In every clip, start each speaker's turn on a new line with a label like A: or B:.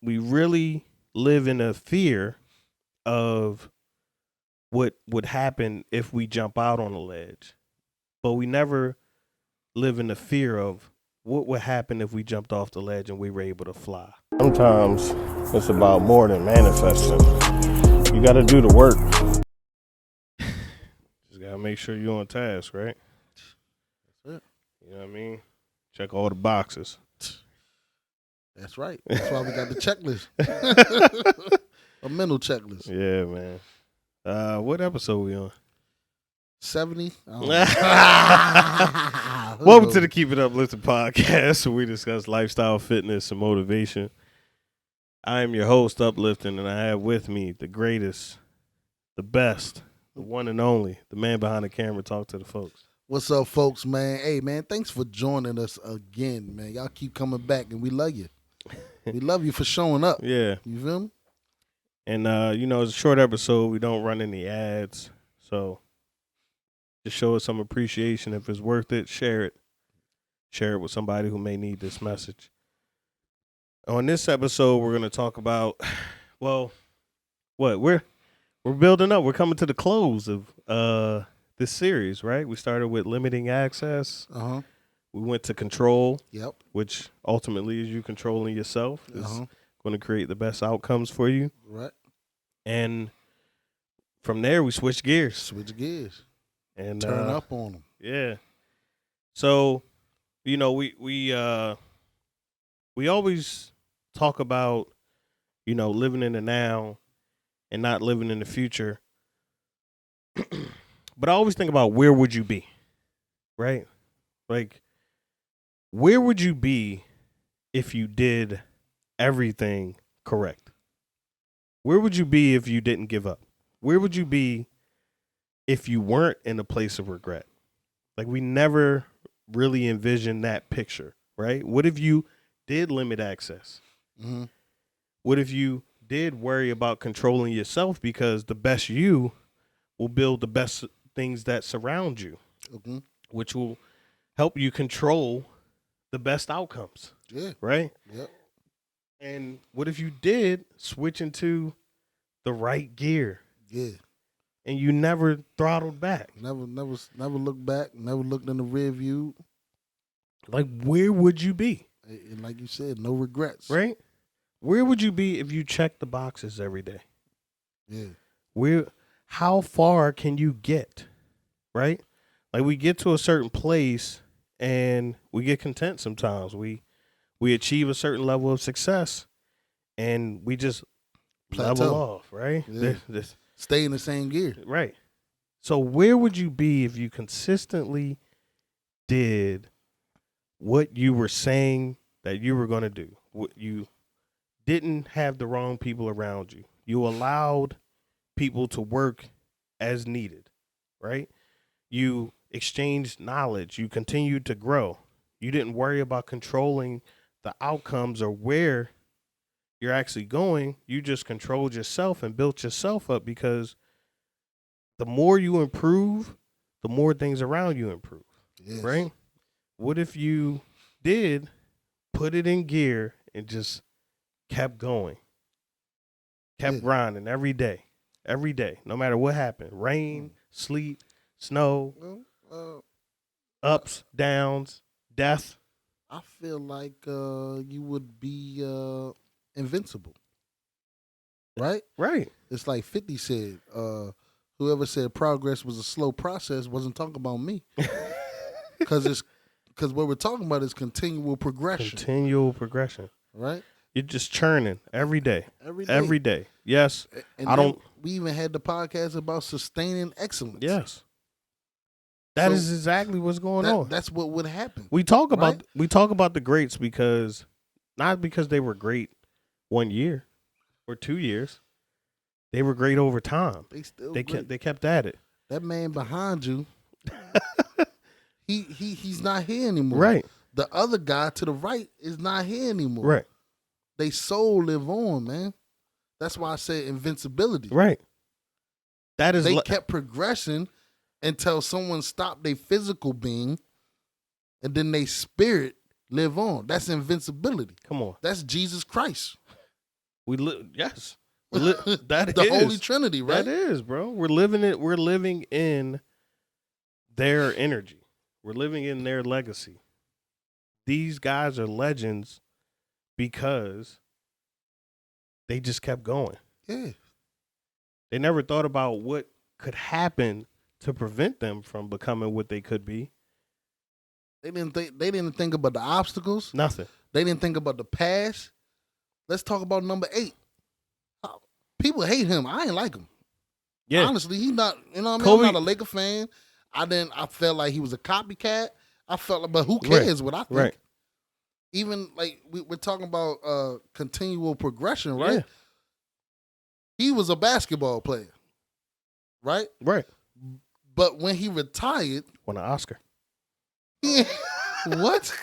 A: we really live in a fear of what would happen if we jump out on a ledge, but we never live in the fear of what would happen if we jumped off the ledge and we were able to fly. Sometimes it's about more than manifesting. You got to do the work. Just got to make sure you're on task, right?
B: That's it.
A: You know what I mean? Check all the boxes.
B: That's right. That's why we got the checklist. A mental checklist.
A: Yeah, man. What episode we on?
B: 70?
A: Welcome to the Keep It Uplifting podcast, where we discuss lifestyle, fitness, and motivation. I am your host, Uplifting, and I have with me the greatest, the best, the one and only, the man behind the camera. Talk to the folks.
B: What's up, folks, man? Hey, man, thanks for joining us again, man. Y'all keep coming back, and we love you. We love you for showing up.
A: Yeah.
B: You feel me?
A: And, it's a short episode. We don't run any ads. So just show us some appreciation. If it's worth it, share it. Share it with somebody who may need this message. On this episode, we're going to talk about, we're building up. We're coming to the close of this series, right? We started with limiting access.
B: Uh-huh.
A: We went to control.
B: Yep.
A: Which ultimately is you controlling yourself. Is
B: Uh-huh.
A: going to create the best outcomes for you.
B: Right.
A: And from there, we switched gears.
B: Switch gears.
A: And
B: Turn up on them.
A: Yeah. So, we always talk about, living in the now and not living in the future. But I always think about, where would you be? Right? Like, where would you be if you did everything correct? Where would you be if you didn't give up? Where would you be if you weren't in a place of regret? Like, we never really envisioned that picture, right? What if you did limit access?
B: Mm-hmm.
A: What if you did worry about controlling yourself, because the best you will build the best things that surround you,
B: Mm-hmm.
A: which will help you control the best outcomes,
B: Yeah.
A: right?
B: Yep.
A: And what if you did switch into the right gear
B: Yeah.
A: and you never throttled back?
B: Never looked back. Never looked in the rear view.
A: Like, where would you be?
B: And like you said, no regrets.
A: Right? Where would you be if you checked the boxes every day?
B: Yeah.
A: How far can you get? Right? Like, we get to a certain place and we get content sometimes. We achieve a certain level of success and we just
B: Plateau.
A: level off, right?
B: Yeah. Stay in the same gear.
A: Right. So where would you be if you consistently did what you were saying that you were going to do? What you didn't have the wrong people around you. You allowed people to work as needed, right? You exchanged knowledge. You continued to grow. You didn't worry about controlling the outcomes or where you're actually going. You just controlled yourself and built yourself up, because the more you improve, the more things around you improve,
B: Yes.
A: right? What if you did put it in gear and just kept going, kept grinding every day, no matter what happened, rain, sleet, snow, ups, downs, death?
B: I feel like you would be invincible. Right?
A: Right.
B: It's like 50 said, whoever said progress was a slow process wasn't talking about me. Because what we're talking about is continual progression.
A: Continual progression.
B: Right?
A: You're just churning every day.
B: Every day.
A: Every day. Yes.
B: And we even had the podcast about sustaining excellence.
A: Yes. That is exactly what's going on.
B: That's what would happen.
A: We talk about the greats not because they were great 1 year or 2 years. They were great over time. They kept at it.
B: That man behind you, he's not here anymore.
A: Right.
B: The other guy to the right is not here anymore.
A: Right.
B: They soul live on, man. That's why I said invincibility.
A: Right. That is
B: they kept progressing until someone stopped their physical being, and then their spirit live on. That's invincibility.
A: Come on.
B: That's Jesus Christ.
A: Yes. That
B: The
A: is
B: Holy Trinity, right?
A: That is, bro. We're living it. We're living in their energy. We're living in their legacy. These guys are legends because they just kept going.
B: Yeah.
A: They never thought about what could happen to prevent them from becoming what they could be.
B: They didn't think about the obstacles.
A: Nothing.
B: They didn't think about the past. Let's talk about number 8. People hate him. I ain't like him.
A: Yeah.
B: Honestly, he's not, you know what I mean?
A: Kobe-
B: I'm not a Laker fan. I felt like he was a copycat. I felt like, but who cares what I think?
A: Right.
B: Even like we're talking about continual progression, right?
A: Yeah.
B: He was a basketball player, right?
A: Right.
B: But when he retired,
A: Won an Oscar.
B: what?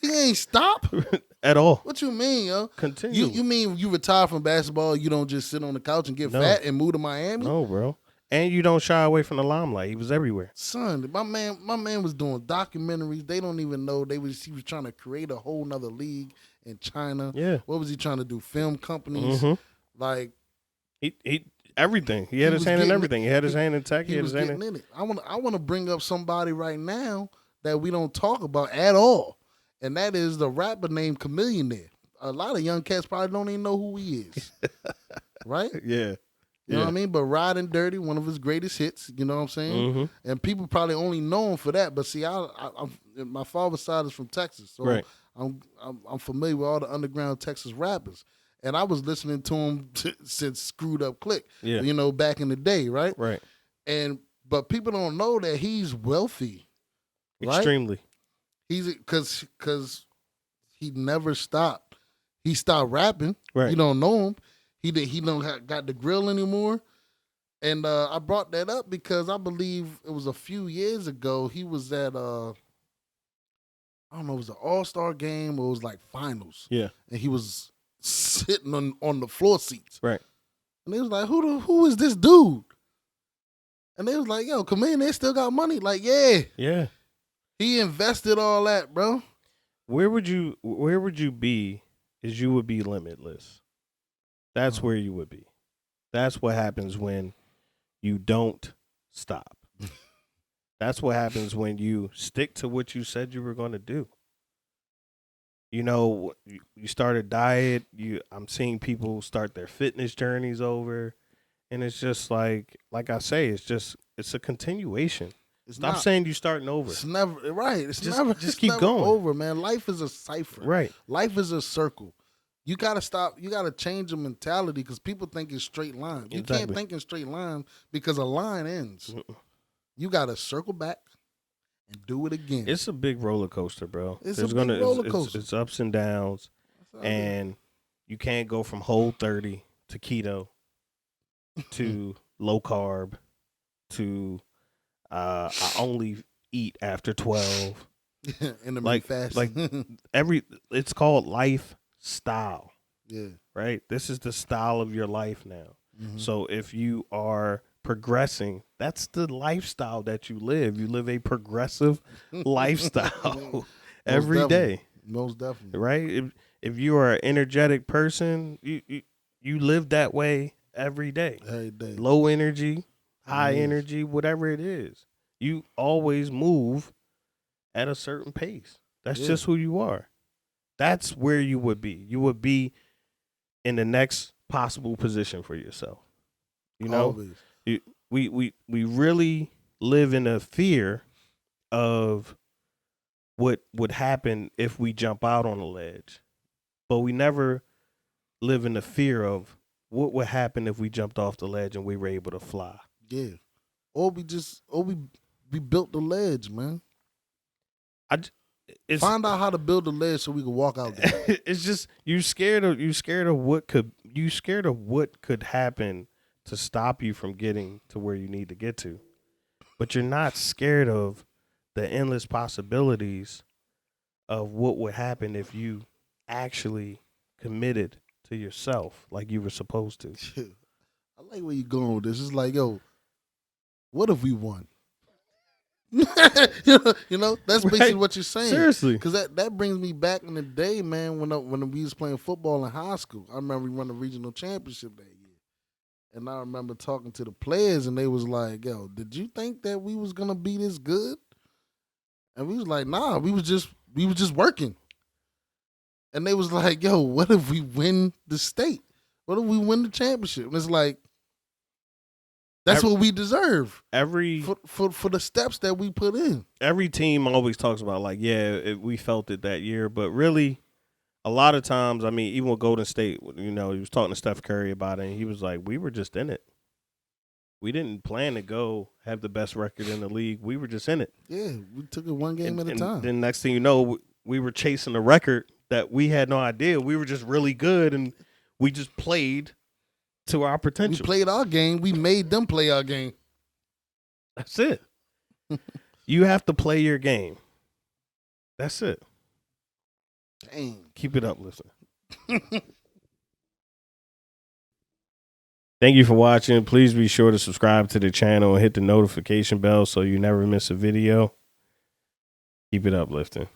B: He ain't stop?
A: At all.
B: What you mean, yo?
A: Continue.
B: You mean you retire from basketball, you don't just sit on the couch and get fat and move to Miami?
A: No, bro. And you don't shy away from the limelight. He was everywhere.
B: Son, my man was doing documentaries. They don't even know he was trying to create a whole nother league in China.
A: Yeah.
B: What was he trying to do? Film companies?
A: Mhm.
B: Like
A: He everything. He had his
B: was
A: hand in
B: getting
A: everything. He had his hand in tech. He had
B: was
A: his hand
B: getting in it. I want to bring up somebody right now that we don't talk about at all, and that is the rapper named Chameleonaire. A lot of young cats probably don't even know who he is, right?
A: Yeah.
B: You know what I mean? But Riding Dirty, one of his greatest hits, you know what I'm saying?
A: Mm-hmm.
B: And people probably only know him for that. But see, I'm my father's side is from Texas, so
A: Right.
B: I'm familiar with all the underground Texas rappers. And I was listening to him since Screwed Up Click,
A: Yeah.
B: you know, back in the day, right?
A: Right.
B: But people don't know that he's wealthy, right?
A: Extremely.
B: He's because he never stopped. He stopped rapping.
A: Right.
B: You don't know him. He don't got the grill anymore. And I brought that up because I believe it was a few years ago. He was at I don't know, it was an All-Star game or it was like finals.
A: Yeah.
B: And he was sitting on the floor seats.
A: Right.
B: And they was like, who is this dude? And they was like, yo, Chameleon, they still got money. Like, yeah.
A: Yeah.
B: He invested all that, bro.
A: Where would you be is you would be limitless. That's where you would be. That's what happens when you don't stop. That's what happens when you stick to what you said you were going to do. You know, you start a diet. I'm seeing people start their fitness journeys over, and it's just like I say, it's a continuation. Stop saying you're starting over.
B: It's never right. It's
A: just
B: never
A: keep
B: never
A: going
B: over, man. Life is a cipher.
A: Right.
B: Life is a circle. You gotta stop. You gotta change your mentality because people think it's straight line. You can't think in straight line because a line ends. You gotta circle back and do it again.
A: It's a big roller coaster, bro.
B: It's a big roller coaster.
A: It's ups and downs, and you can't go from Whole30 to keto to low carb to I only eat after 12.
B: Intermittent fasting.
A: It's called lifestyle.
B: Yeah.
A: Right? This is the style of your life now.
B: Mm-hmm.
A: So if you are progressing, that's the lifestyle that you live. You live a progressive lifestyle every day.
B: Most definitely.
A: Right? If you are an energetic person, you live that way every day.
B: Every day.
A: Low energy, high energy, whatever it is. You always move at a certain pace. That's just who you are. That's where you would be. You would be in the next possible position for yourself. You know?
B: Always.
A: We really live in a fear of what would happen if we jump out on a ledge. But we never live in the fear of what would happen if we jumped off the ledge and we were able to fly.
B: Yeah. Or we built the ledge, man. Find out how to build the ledge so we can walk out there.
A: It's just you scared of what could happen to stop you from getting to where you need to get to. But you're not scared of the endless possibilities of what would happen if you actually committed to yourself like you were supposed to.
B: I like where you're going with this. It's like, yo, what if we won? That's basically
A: Right.
B: what you're saying.
A: Seriously.
B: Because that brings me back in the day, man, when we was playing football in high school. I remember we won the regional championship that year. And I remember talking to the players, and they was like, yo, did you think that we was going to be this good? And we was like, nah, we was just working. And they was like, yo, what if we win the state? What if we win the championship? And it's like, that's what we deserve for the steps that we put in.
A: Every team always talks about like, we felt it that year, but really, a lot of times, I mean, even with Golden State, he was talking to Steph Curry about it, and he was like, we were just in it. We didn't plan to go have the best record in the league. We were just in it.
B: Yeah, we took it one game at a time.
A: Then next thing you know, we were chasing a record that we had no idea. We were just really good, and we just played to our potential.
B: We played our game. We made them play our game.
A: That's it. You have to play your game. That's it.
B: Dang.
A: Keep it up, listen. Thank you for watching. Please be sure to subscribe to the channel and hit the notification bell so you never miss a video. Keep it uplifting.